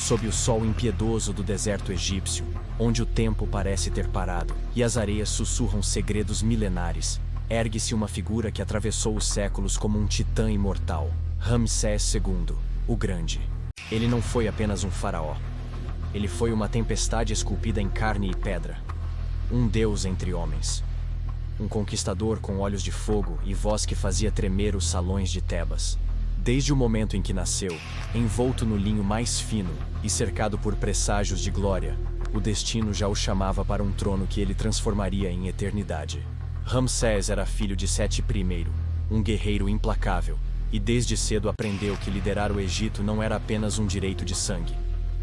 sob o sol impiedoso do deserto egípcio, onde o tempo parece ter parado e as areias sussurram segredos milenares, ergue-se uma figura que atravessou os séculos como um titã imortal, Ramsés II, o Grande. Ele não foi apenas um faraó. Ele foi uma tempestade esculpida em carne e pedra. Um deus entre homens. Um conquistador com olhos de fogo e voz que fazia tremer os salões de Tebas. Desde o momento em que nasceu, envolto no linho mais fino e cercado por presságios de glória, o destino já o chamava para um trono que ele transformaria em eternidade. Ramsés era filho de Sete I, um guerreiro implacável, e desde cedo aprendeu que liderar o Egito não era apenas um direito de sangue.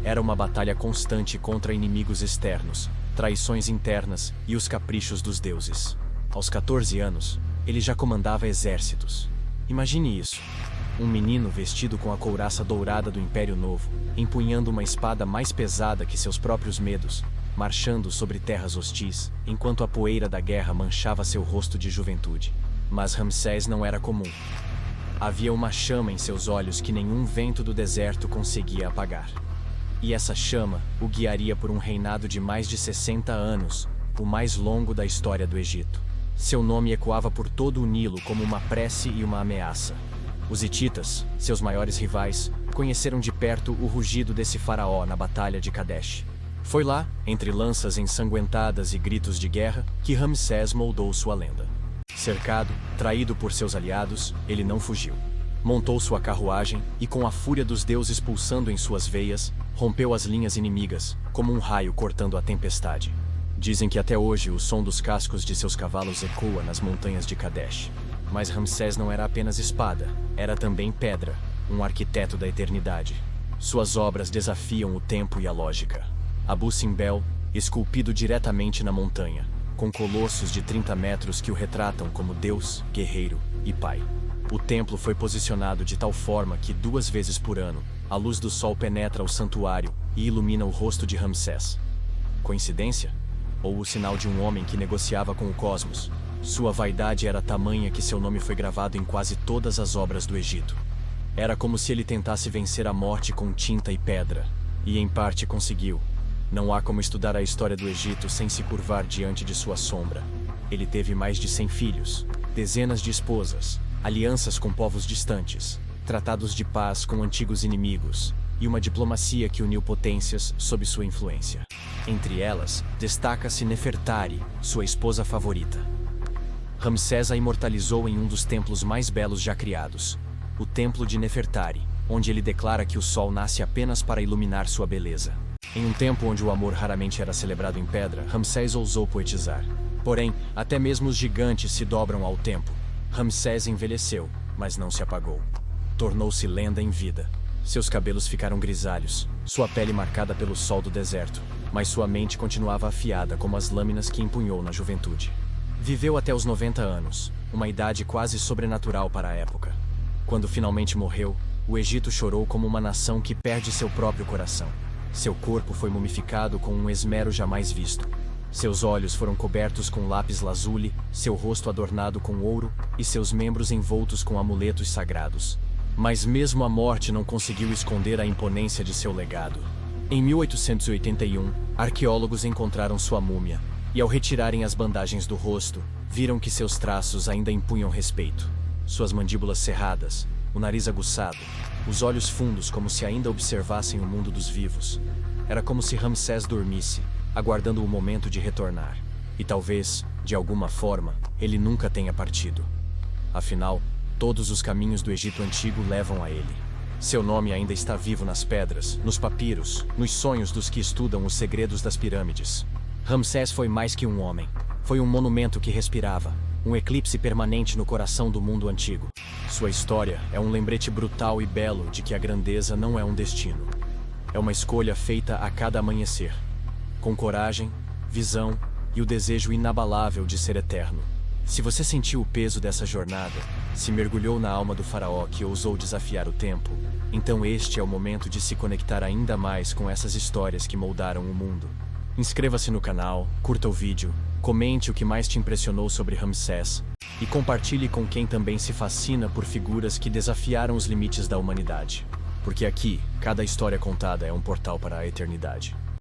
Era uma batalha constante contra inimigos externos, traições internas e os caprichos dos deuses. Aos 14 anos, ele já comandava exércitos. Imagine isso. Um menino vestido com a couraça dourada do Império Novo, empunhando uma espada mais pesada que seus próprios medos, marchando sobre terras hostis, enquanto a poeira da guerra manchava seu rosto de juventude. Mas Ramsés não era comum. Havia uma chama em seus olhos que nenhum vento do deserto conseguia apagar. E essa chama o guiaria por um reinado de mais de 60 anos, o mais longo da história do Egito. Seu nome ecoava por todo o Nilo como uma prece e uma ameaça. Os hititas, seus maiores rivais, conheceram de perto o rugido desse faraó na Batalha de Kadesh. Foi lá, entre lanças ensanguentadas e gritos de guerra, que Ramsés moldou sua lenda. Cercado, traído por seus aliados, ele não fugiu. Montou sua carruagem e, com a fúria dos deuses pulsando em suas veias, rompeu as linhas inimigas, como um raio cortando a tempestade. Dizem que até hoje o som dos cascos de seus cavalos ecoa nas montanhas de Kadesh. Mas Ramsés não era apenas espada, era também pedra, um arquiteto da eternidade. Suas obras desafiam o tempo e a lógica. Abu Simbel, esculpido diretamente na montanha, com colossos de 30 metros que o retratam como Deus, guerreiro e pai. O templo foi posicionado de tal forma que 2 vezes por ano, a luz do sol penetra o santuário e ilumina o rosto de Ramsés. Coincidência? Ou o sinal de um homem que negociava com o cosmos? Sua vaidade era tamanha que seu nome foi gravado em quase todas as obras do Egito. Era como se ele tentasse vencer a morte com tinta e pedra. E em parte conseguiu. Não há como estudar a história do Egito sem se curvar diante de sua sombra. Ele teve mais de 100 filhos, dezenas de esposas, alianças com povos distantes, tratados de paz com antigos inimigos, e uma diplomacia que uniu potências sob sua influência. Entre elas, destaca-se Nefertari, sua esposa favorita. Ramsés a imortalizou em um dos templos mais belos já criados, o Templo de Nefertari, onde ele declara que o sol nasce apenas para iluminar sua beleza. Em um tempo onde o amor raramente era celebrado em pedra, Ramsés ousou poetizar. Porém, até mesmo os gigantes se dobram ao tempo. Ramsés envelheceu, mas não se apagou. Tornou-se lenda em vida. Seus cabelos ficaram grisalhos, sua pele marcada pelo sol do deserto, mas sua mente continuava afiada como as lâminas que empunhou na juventude. Viveu até os 90 anos, uma idade quase sobrenatural para a época. Quando finalmente morreu, o Egito chorou como uma nação que perde seu próprio coração. Seu corpo foi mumificado com um esmero jamais visto. Seus olhos foram cobertos com lápis lazuli, seu rosto adornado com ouro e seus membros envoltos com amuletos sagrados. Mas mesmo a morte não conseguiu esconder a imponência de seu legado. Em 1881, arqueólogos encontraram sua múmia, e ao retirarem as bandagens do rosto, viram que seus traços ainda impunham respeito. Suas mandíbulas cerradas, o nariz aguçado, os olhos fundos como se ainda observassem o mundo dos vivos. Era como se Ramsés dormisse, aguardando o momento de retornar. E talvez, de alguma forma, ele nunca tenha partido. Afinal, todos os caminhos do Egito Antigo levam a ele. Seu nome ainda está vivo nas pedras, nos papiros, nos sonhos dos que estudam os segredos das pirâmides. Ramsés foi mais que um homem. Foi um monumento que respirava, um eclipse permanente no coração do mundo antigo. Sua história é um lembrete brutal e belo de que a grandeza não é um destino. É uma escolha feita a cada amanhecer, com coragem, visão e o desejo inabalável de ser eterno. Se você sentiu o peso dessa jornada, se mergulhou na alma do faraó que ousou desafiar o tempo, então este é o momento de se conectar ainda mais com essas histórias que moldaram o mundo. Inscreva-se no canal, curta o vídeo, comente o que mais te impressionou sobre Ramsés e compartilhe com quem também se fascina por figuras que desafiaram os limites da humanidade. porque aqui, cada história contada é um portal para a eternidade.